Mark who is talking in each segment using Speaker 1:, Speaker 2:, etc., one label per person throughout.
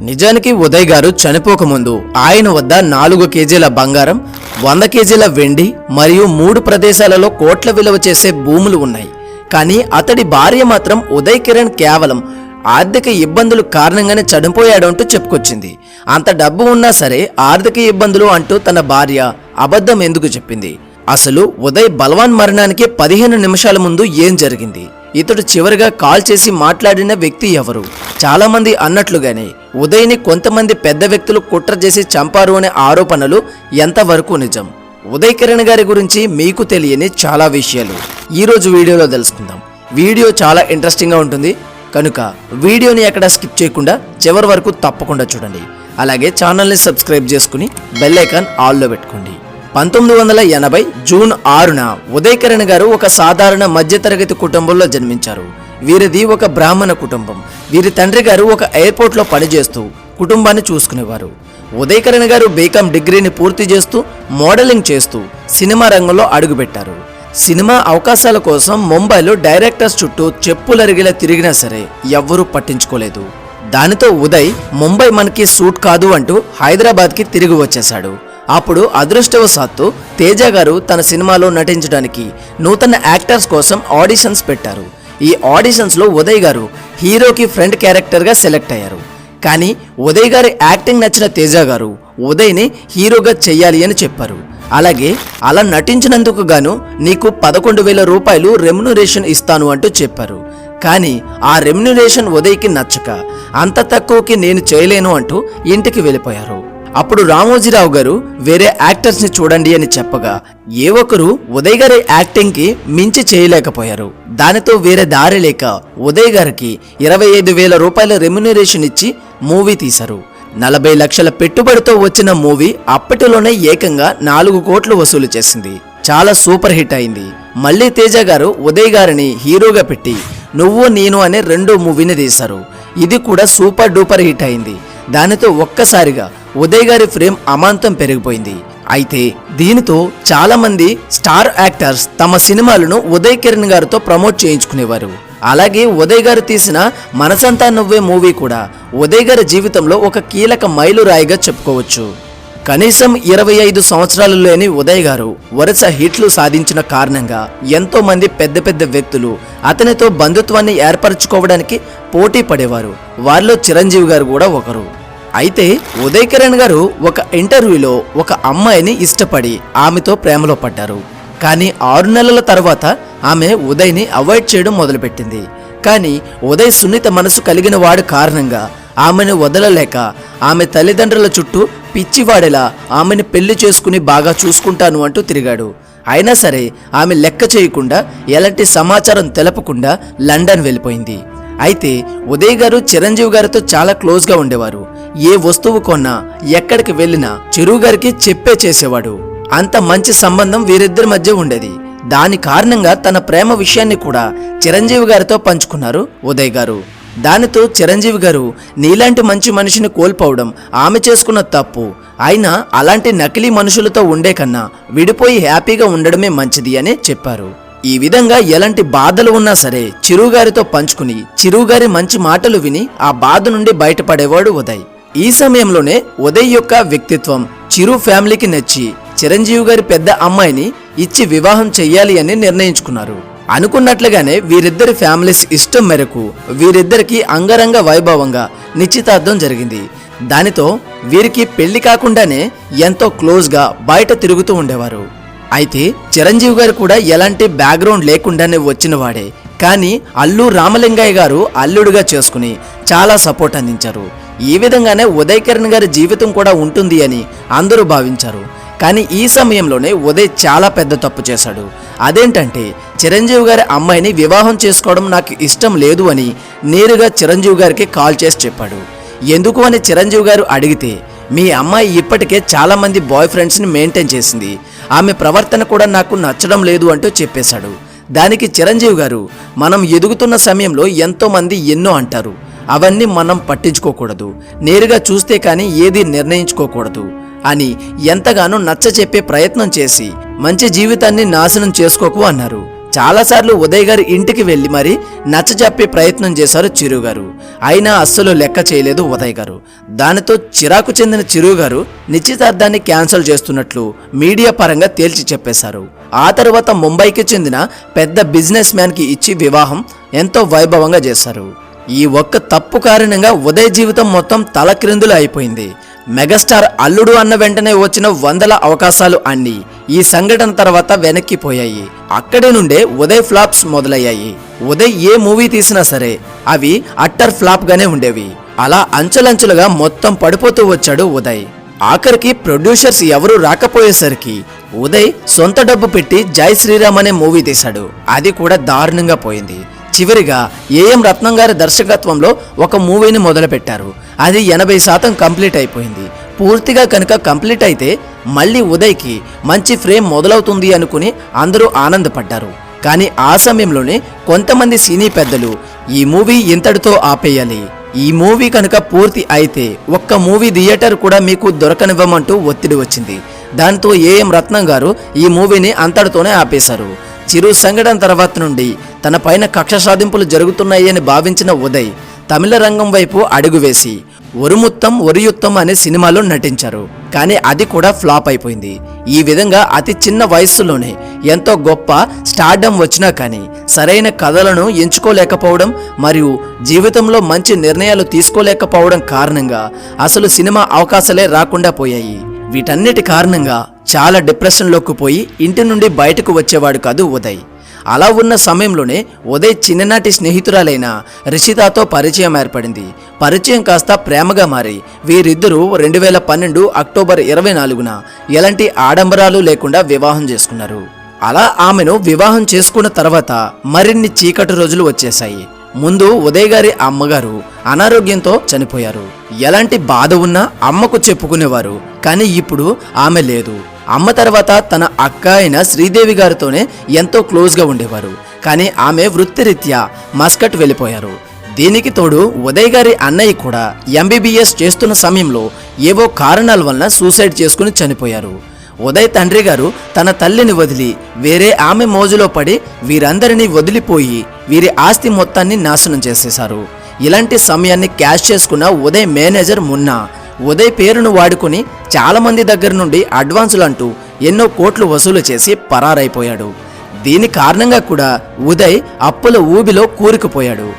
Speaker 1: నిజానికి ఉదయ్ గారు చనిపోకముందు ఆయన వద్ద 4 కేజీల బంగారం, 100 కేజీల వెండి మరియు 3 ప్రదేశాలలో కోట్ల విలువ చేసే భూములు ఉన్నాయి. కానీ అతడి భార్య మాత్రం ఉదయ్ కిరణ్ కేవలం ఆర్థిక ఇబ్బందులు కారణంగానే చనిపోయాడు అంటూ చెప్పుకొచ్చింది. అంత డబ్బు ఉన్నా సరే ఆర్థిక ఇబ్బందులు అంటూ తన భార్య అబద్ధం ఎందుకు చెప్పింది? అసలు ఉదయ్ బల్వాన్ మరణానికి 15 నిమిషాల ముందు ఏం జరిగింది? ఇతడు చివరిగా కాల్ చేసి మాట్లాడిన వ్యక్తి ఎవరు? చాలా మంది అన్నట్లుగానే ఉదయ్ని కొంతమంది పెద్ద వ్యక్తులు కుట్ర చేసి చంపారు అనే ఆరోపణలు ఎంతవరకు నిజం? ఉదయ్ కిరణ్ గారి గురించి మీకు తెలియని చాలా విషయాలు ఈరోజు వీడియోలో తెలుసుకుందాం. వీడియో చాలా ఇంట్రెస్టింగ్గా ఉంటుంది కనుక వీడియోని ఎక్కడ స్కిప్ చేయకుండా చివరి వరకు తప్పకుండా చూడండి. అలాగే ఛానల్ని సబ్స్క్రైబ్ చేసుకుని బెల్ ఐకాన్ ఆల్లో పెట్టుకోండి. 1980 జూన్ 6న ఉదయ్ కిరణ్ గారు ఒక సాధారణ మధ్యతరగతి కుటుంబంలో జన్మించారు. వీరిది ఒక బ్రాహ్మణ కుటుంబం. వీరి తండ్రి గారు ఒక ఎయిర్పోర్ట్లో పనిచేస్తూ కుటుంబాన్ని చూసుకునేవారు. ఉదయ్ కిరణ్ గారు బీకామ్ డిగ్రీని పూర్తి చేస్తూ మోడలింగ్ చేస్తూ సినిమా రంగంలో అడుగుపెట్టారు. సినిమా అవకాశాల కోసం ముంబైలో డైరెక్టర్స్ చుట్టూ చెప్పులరిగేలా తిరిగినా సరే ఎవ్వరూ పట్టించుకోలేదు. దానితో ఉదయ్ ముంబై మనకి సూట్ కాదు అంటూ హైదరాబాద్కి తిరిగి వచ్చేశాడు. అప్పుడు అదృష్టవశాత్తు తేజ గారు తన సినిమాలో నటించడానికి నూతన యాక్టర్స్ కోసం ఆడిషన్స్ పెట్టారు. ఈ ఆడిషన్స్లో ఉదయ్ గారు హీరోకి ఫ్రెండ్ క్యారెక్టర్గా సెలెక్ట్ అయ్యారు. కానీ ఉదయ్ గారి యాక్టింగ్ నచ్చిన తేజ గారు ఉదయ్ని హీరోగా చెయ్యాలి అని చెప్పారు. అలాగే అలా నటించినందుకు గాను నీకు 11,000 రూపాయలు రెమ్యునరేషన్ ఇస్తాను అంటూ చెప్పారు. కానీ ఆ రెమ్యునరేషన్ ఉదయ్కి నచ్చక అంత తక్కువకి నేను చేయలేను అంటూ ఇంటికి వెళ్ళిపోయారు. అప్పుడు రామోజీరావు గారు వేరే యాక్టర్స్ని చూడండి అని చెప్పగా ఏ ఒక్కరు ఉదయ్ గారి యాక్టింగ్కి మించి చేయలేకపోయారు. దానితో వేరే దారి లేక ఉదయ్ గారికి 25,000 రూపాయల రెమ్యునరేషన్ ఇచ్చి మూవీ తీశారు. 40 లక్షల పెట్టుబడితో వచ్చిన మూవీ అప్పటిలోనే ఏకంగా 4 కోట్లు వసూలు చేసింది. చాలా సూపర్ హిట్ అయింది. మళ్ళీ తేజ గారు ఉదయ్ గారిని హీరోగా పెట్టి నువ్వు నేను అనే 2వ మూవీని తీశారు. ఇది కూడా సూపర్ డూపర్ హిట్ అయింది. దానితో ఒక్కసారిగా ఉదయ్ గారి ఫ్రేమ్ అమాంతం పెరిగిపోయింది. అయితే దీనితో చాలా మంది స్టార్ యాక్టర్స్ తమ సినిమాలను ఉదయ్ కిరణ్ గారితో ప్రమోట్ చేయించుకునేవారు. అలాగే ఉదయ్ గారు తీసిన మనసంతా నువ్వే మూవీ కూడా ఉదయ్ గారి జీవితంలో ఒక కీలక మైలురాయిగా చెప్పుకోవచ్చు. కనీసం 25 సంవత్సరాలు లేని ఉదయ్ గారు వరుస హిట్లు సాధించిన కారణంగా ఎంతో మంది పెద్ద పెద్ద వ్యక్తులు అతనితో బంధుత్వాన్ని ఏర్పరచుకోవడానికి పోటీ పడేవారు. వారిలో చిరంజీవి గారు కూడా ఒకరు. అయితే ఉదయ్ కిరణ్ గారు ఒక ఇంటర్వ్యూలో ఒక అమ్మాయిని ఇష్టపడి ఆమెతో ప్రేమలో పడ్డారు. కానీ 6 నెలల తర్వాత ఆమె ఉదయ్ని అవాయిడ్ చేయడం మొదలుపెట్టింది. కానీ ఉదయ్ సున్నిత మనసు కలిగిన వాడు కారణంగా ఆమెను వదలలేక ఆమె తల్లిదండ్రుల చుట్టూ పిచ్చివాడేలా ఆమెను పెళ్లి చేసుకుని బాగా చూసుకుంటాను అంటూ తిరిగాడు. అయినా సరే ఆమె లెక్క చేయకుండా ఎలాంటి సమాచారం తెలపకుండా లండన్ వెళ్ళిపోయింది. అయితే ఉదయ్ గారు చిరంజీవి గారితో చాలా క్లోజ్గా ఉండేవారు. ఏ వస్తువు కొన్నా ఎక్కడికి వెళ్ళినా చిరు గారికి చెప్పే చేసేవాడు. అంత మంచి సంబంధం వీరిద్దరి మధ్య ఉండేది. దాని కారణంగా తన ప్రేమ విషయాన్ని కూడా చిరంజీవి గారితో పంచుకున్నారు ఉదయ్ గారు. దానితో చిరంజీవి గారు నీలాంటి మంచి మనిషిని కోల్పోవడం ఆమె చేసుకున్న తప్పు, అయినా అలాంటి నకిలీ మనుషులతో ఉండే కన్నా విడిపోయి హ్యాపీగా ఉండడమే మంచిది అని చెప్పారు. ఈ విధంగా ఎలాంటి బాధలు ఉన్నా సరే చిరుగారితో పంచుకుని చిరుగారి మంచి మాటలు విని ఆ బాధ నుండి బయటపడేవాడు ఉదయ్. ఈ సమయంలోనే ఉదయ్ యొక్క వ్యక్తిత్వం చిరు ఫ్యామిలీకి నచ్చి చిరంజీవి గారి పెద్ద అమ్మాయిని ఇచ్చి వివాహం చెయ్యాలి అని నిర్ణయించుకున్నారు. అనుకున్నట్లుగానే వీరిద్దరి ఫ్యామిలీస్ ఇష్టం మేరకు వీరిద్దరికి అంగరంగ వైభవంగా నిశ్చితార్థం జరిగింది. దానితో వీరికి పెళ్లి కాకుండానే ఎంతో క్లోజ్గా బయట తిరుగుతూ ఉండేవారు. అయితే చిరంజీవి గారు కూడా ఎలాంటి బ్యాక్గ్రౌండ్ లేకుండానే వచ్చినవాడే. కానీ అల్లు రామలింగయ్య గారు అల్లుడుగా చేసుకుని చాలా సపోర్ట్ అందించారు. ఈ విధంగానే ఉదయ్ కిరణ్ గారి జీవితం కూడా ఉంటుంది అని అందరూ భావించారు. కానీ ఈ సమయంలోనే ఉదయ్ చాలా పెద్ద తప్పు చేశాడు. అదేంటంటే చిరంజీవి గారి అమ్మాయిని వివాహం చేసుకోవడం నాకు ఇష్టం లేదు అని నేరుగా చిరంజీవి గారికి కాల్ చేసి చెప్పాడు. ఎందుకు అని చిరంజీవి గారు అడిగితే మీ అమ్మాయి ఇప్పటికే చాలా మంది బాయ్ ఫ్రెండ్స్ని మెయింటైన్ చేసింది, ఆమె ప్రవర్తన కూడా నాకు నచ్చడం లేదు అంటూ చెప్పేశాడు. దానికి చిరంజీవి గారు మనం ఎదుగుతున్న సమయంలో ఎంతో మంది ఎన్నో అంటారు, అవన్నీ మనం పట్టించుకోకూడదు, నేరుగా చూస్తే కానీ ఏది నిర్ణయించుకోకూడదు అని ఎంతగానో నచ్చ చెప్పే ప్రయత్నం చేసి మంచి జీవితాన్ని నాశనం చేసుకోకు అన్నారు. చాలాసార్లు ఉదయ్ గారి ఇంటికి వెళ్లి మరి నచ్చజెప్పే ప్రయత్నం చేశారు చిరు గారు. అయినా అస్సలు లెక్క చేయలేదు ఉదయ్ గారు. దానితో చిరాకు చెందిన చిరు గారు నిశ్చితార్థాన్ని క్యాన్సిల్ చేస్తున్నట్లు మీడియా పరంగా తేల్చి చెప్పేశారు. ఆ తర్వాత ముంబైకి చెందిన పెద్ద బిజినెస్ మ్యాన్ కి ఇచ్చి వివాహం ఎంతో వైభవంగా చేశారు. ఈ ఒక్క తప్పు కారణంగా ఉదయ్ జీవితం మొత్తం తలక్రిందులు అయిపోయింది. మెగాస్టార్ అల్లుడు అన్న వెంటనే వచ్చిన వందల అవకాశాలు అన్నీ ఈ సంఘటన తర్వాత వెనక్కిపోయాయి. అక్కడి నుండే ఉదయ్ ఫ్లాప్స్ మొదలయ్యాయి. ఉదయ్ ఏ మూవీ తీసినా సరే అవి అట్టర్ ఫ్లాప్ గానే ఉండేవి. అలా అంచెలంచెలుగా మొత్తం పడిపోతూ వచ్చాడు ఉదయ్. ఆఖరికి ప్రొడ్యూసర్స్ ఎవరూ రాకపోయేసరికి ఉదయ్ సొంత డబ్బు పెట్టి జై శ్రీరామ్ అనే మూవీ తీశాడు. అది కూడా దారుణంగా పోయింది. చివరిగా ఏఎం రత్నం గారి దర్శకత్వంలో ఒక మూవీని మొదలుపెట్టారు. అది 80% కంప్లీట్ అయిపోయింది. పూర్తిగా కనుక కంప్లీట్ అయితే మళ్ళీ ఉదయ్కి మంచి ఫ్రేమ్ మొదలవుతుంది అనుకుని అందరూ ఆనందపడ్డారు. కానీ ఆ సమయంలోనే కొంతమంది సినీ పెద్దలు ఈ మూవీ ఇంతటితో ఆపేయాలి, ఈ మూవీ కనుక పూర్తి అయితే ఒక్క మూవీ థియేటర్ కూడా మీకు దొరకనివ్వమంటూ ఒత్తిడి వచ్చింది. దాంతో ఏఎం రత్నం గారు ఈ మూవీని అంతటితోనే ఆపేశారు. చిరు సంఘటన తర్వాత నుండి తన పైన కక్ష సాధింపులు జరుగుతున్నాయి అని భావించిన ఉదయ్ తమిళ రంగం వైపు అడుగువేసి ఒరుముత్తం ఒరియుత్తం అనే సినిమాలో నటించారు. కానీ అది కూడా ఫ్లాప్ అయిపోయింది. ఈ విధంగా అతి చిన్న వయస్సులోనే ఎంతో గొప్ప స్టార్డమ్ వచ్చినా కానీ సరైన కథలను ఎంచుకోలేకపోవడం మరియు జీవితంలో మంచి నిర్ణయాలు తీసుకోలేకపోవడం కారణంగా అసలు సినిమా అవకాశాలే రాకుండా పోయాయి. వీటన్నిటి కారణంగా చాలా డిప్రెషన్లోకి పోయి ఇంటి నుండి బయటకు వచ్చేవాడు కాదు ఉదయ్. అలా ఉన్న సమయంలోనే ఉదయ్ చిన్ననాటి స్నేహితురాలైన రిషితాతో పరిచయం ఏర్పడింది. పరిచయం కాస్త ప్రేమగా మారి వీరిద్దరూ 2012 అక్టోబర్ 24న ఎలాంటి ఆడంబరాలు లేకుండా వివాహం చేసుకున్నారు. అలా ఆమెను వివాహం చేసుకున్న తర్వాత మరిన్ని చీకటి రోజులు వచ్చేశాయి. ముందు ఉదయ్ గారి అమ్మగారు అనారోగ్యంతో చనిపోయారు. ఎలాంటి బాధ ఉన్నా అమ్మకు చెప్పుకునేవారు. కానీ ఇప్పుడు ఆమె లేదు. అమ్మ తర్వాత తన అక్క అయిన శ్రీదేవి గారితోనే ఎంతో క్లోజ్గా ఉండేవారు. కానీ ఆమె వృత్తిరీత్యా మస్కట్ వెళ్ళిపోయారు. దీనికి తోడు ఉదయ్ గారి అన్నయ్య కూడా ఎంబీబీఎస్ చేస్తున్న సమయంలో ఏవో కారణాల వలన సూసైడ్ చేసుకుని చనిపోయారు. ఉదయ్ తండ్రి గారు తన తల్లిని వదిలి వేరే ఆమె మోజులో పడి వీరందరినీ వదిలిపోయి వీరి ఆస్తి మొత్తాన్ని నాశనం చేసేశారు. ఇలాంటి సమయాన్ని క్యాష్ చేసుకున్న ఉదయ్ మేనేజర్ మున్నా ఉదయ్ పేరును వాడుకుని చాలా మంది దగ్గర నుండి అడ్వాన్సులు అంటూ ఎన్నో కోట్లు వసూలు చేసి పరారైపోయాడు. దీని కారణంగా కూడా ఉదయ్ అప్పుల ఊబిలో కూరుకుపోయాడు.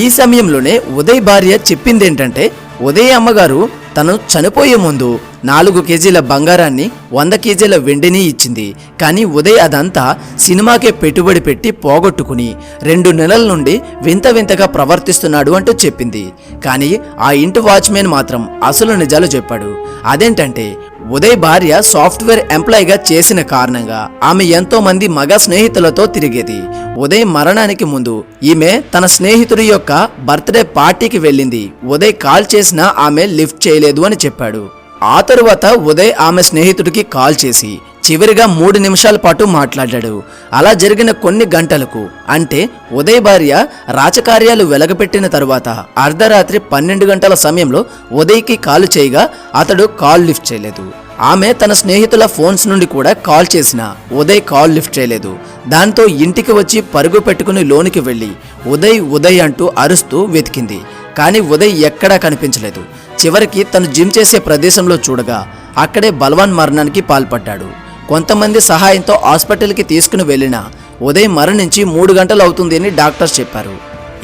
Speaker 1: ఈ సమయంలోనే ఉదయ్ భార్య చెప్పిందేంటంటే ఉదయ్ అమ్మగారు తను చనిపోయే ముందు 4 కేజీల బంగారాన్ని 100 కేజీల వెండిని ఇచ్చింది. కానీ ఉదయ్ అదంతా సినిమాకే పెట్టుబడి పెట్టి పోగొట్టుకుని 2 నెలల నుండి వింత వింతగా ప్రవర్తిస్తున్నాడు అంటూ చెప్పింది. కానీ ఆ ఇంటి వాచ్మెన్ మాత్రం అసలు నిజాలు చెప్పాడు. అదేంటంటే ఉదయ్ భార్య సాఫ్ట్వేర్ ఎంప్లాయీగా చేసిన కారణంగా ఆమె ఎంతో మంది మగ స్నేహితులతో తిరిగేది. ఉదయ్ మరణానికి ముందు ఈమె తన స్నేహితుడి యొక్క బర్త్డే పార్టీకి వెళ్ళింది. ఉదయ్ కాల్ చేసినా ఆమె లిఫ్ట్ చేయలేదు అని చెప్పాడు. ఆ తరువాత ఉదయ్ ఆమె స్నేహితుడికి కాల్ చేసి చివరిగా 3 నిమిషాల పాటు మాట్లాడాడు. అలా జరిగిన కొన్ని గంటలకు అంటే ఉదయ్ భార్య రాజకార్యాలు వెలగపెట్టిన తరువాత అర్ధరాత్రి 12 గంటల సమయంలో ఉదయ్కి కాల్ చేయగా అతడు కాల్ లిఫ్ట్ చేయలేదు. ఆమె తన స్నేహితుల ఫోన్స్ నుండి కూడా కాల్ చేసినా ఉదయ్ కాల్ లిఫ్ట్ చేయలేదు. దాంతో ఇంటికి వచ్చి పరుగు పెట్టుకుని లోనికి వెళ్ళి ఉదయ్ ఉదయ్ అంటూ అరుస్తూ వెతికింది. కానీ ఉదయ్ ఎక్కడా కనిపించలేదు. చివరికి తను జిమ్ చేసే ప్రదేశంలో చూడగా అక్కడే బలవాన్ మరణానికి పాల్పడ్డాడు. కొంతమంది సహాయంతో హాస్పిటల్కి తీసుకుని వెళ్ళినా ఉదయ్ మరణించి 3 గంటలు అవుతుంది అని డాక్టర్స్ చెప్పారు.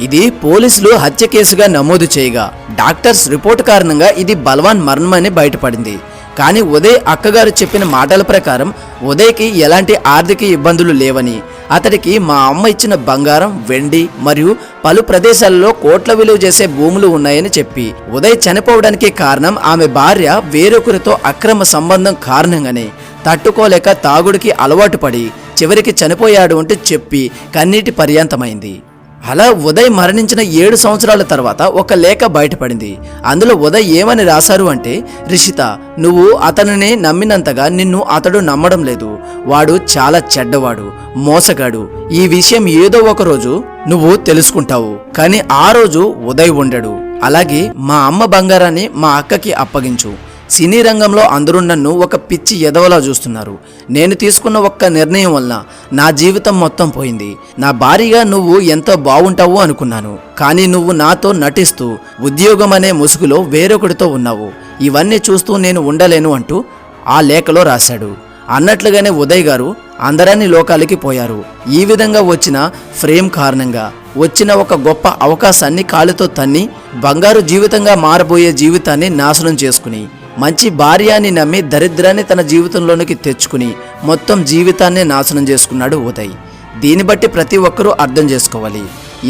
Speaker 1: ఇది పోలీసులు హత్య కేసుగా నమోదు చేయగా డాక్టర్స్ రిపోర్ట్ కారణంగా ఇది బలవాన్ మరణమని బయటపడింది. కానీ ఉదయ్ అక్కగారు చెప్పిన మాటల ప్రకారం ఉదయ్కి ఎలాంటి ఆర్థిక ఇబ్బందులు లేవని, అతడికి మా అమ్మ ఇచ్చిన బంగారం, వెండి మరియు పలు ప్రదేశాలలో కోట్ల విలువ చేసే భూములు ఉన్నాయని చెప్పి ఉదయ్ చనిపోవడానికి కారణం ఆమె భార్య వేరొకరితో అక్రమ సంబంధం కారణంగానే తట్టుకోలేక తాగుడికి అలవాటు పడి చివరికి చనిపోయాడు అంటూ చెప్పి కన్నీటి పర్యంతమైంది. అలా ఉదయ్ మరణించిన 7 సంవత్సరాల తర్వాత ఒక లేఖ బయటపడింది. అందులో ఉదయ్ ఏమని రాశారు అంటే, రిషిత, నువ్వు అతనిని నమ్మినంతగా నిన్ను అతడు నమ్మడం లేదు. వాడు చాలా చెడ్డవాడు, మోసగాడు. ఈ విషయం ఏదో ఒక రోజు నువ్వు తెలుసుకుంటావు. కానీ ఆ రోజు ఉదయ్ ఉండడు. అలాగే మా అమ్మ బంగారాన్ని మా అక్కకి అప్పగించు. సినీ రంగంలో అందరూ నన్ను ఒక పిచ్చి ఎదవలా చూస్తున్నారు. నేను తీసుకున్న ఒక్క నిర్ణయం వలన నా జీవితం మొత్తం పోయింది. నా భార్యగా నువ్వు ఎంతో బాగుంటావు అనుకున్నాను, కానీ నువ్వు నాతో నటిస్తూ ఉద్యోగం అనే ముసుగులో వేరొకటితో ఉన్నావు. ఇవన్నీ చూస్తూ నేను ఉండలేను అంటూ ఆ లేఖలో రాశాడు. అన్నట్లుగానే ఉదయ్ గారు అందరాన్ని లోకాలకి పోయారు. ఈ విధంగా వచ్చిన ఫ్రేమ్ కారణంగా వచ్చిన ఒక గొప్ప అవకాశాన్ని కాలుతో తన్ని బంగారు జీవితంగా మారబోయే జీవితాన్ని నాశనం చేసుకుని, మంచి భార్య అని నమ్మి దరిద్రాన్ని తన జీవితంలోనికి తెచ్చుకుని మొత్తం జీవితాన్ని నాశనం చేసుకున్నాడు ఉదయ్. దీన్ని బట్టి ప్రతి ఒక్కరూ అర్థం చేసుకోవాలి,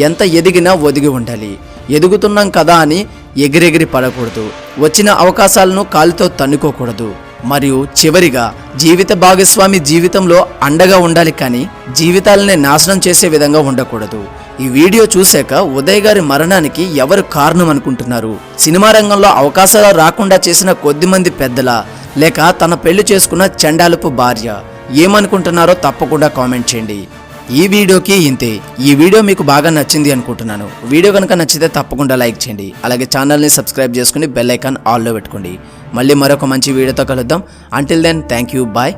Speaker 1: ఎంత ఎదిగినా ఒదిగి ఉండాలి. ఎదుగుతున్నాం కదా అని ఎగిరెగిరి పడకూడదు, వచ్చిన అవకాశాలను కాలుతో తన్నుకోకూడదు. మరియు చివరిగా జీవిత భాగస్వామి జీవితంలో అండగా ఉండాలి, కానీ జీవితాలనే నాశనం చేసే విధంగా ఉండకూడదు. ఈ వీడియో చూశాక ఉదయ్ గారి మరణానికి ఎవరు కారణం అనుకుంటున్నారు? సినిమా రంగంలో అవకాశాలు రాకుండా చేసిన కొద్దిమంది పెద్దల, లేక తన పెళ్లి చేసుకున్న చండాలపు భార్య? ఏమనుకుంటున్నారో తప్పకుండా కామెంట్ చేయండి. ఈ వీడియోకి ఇంతే. ఈ వీడియో మీకు బాగా నచ్చింది అనుకుంటున్నాను. వీడియో కనుక నచ్చితే తప్పకుండా లైక్ చేయండి. అలాగే ఛానల్ని సబ్స్క్రైబ్ చేసుకుని బెల్ ఐకాన్ ఆల్లో పెట్టుకోండి. మళ్ళీ మరొక మంచి వీడియోతో కలుద్దాం. Until then thank you, bye.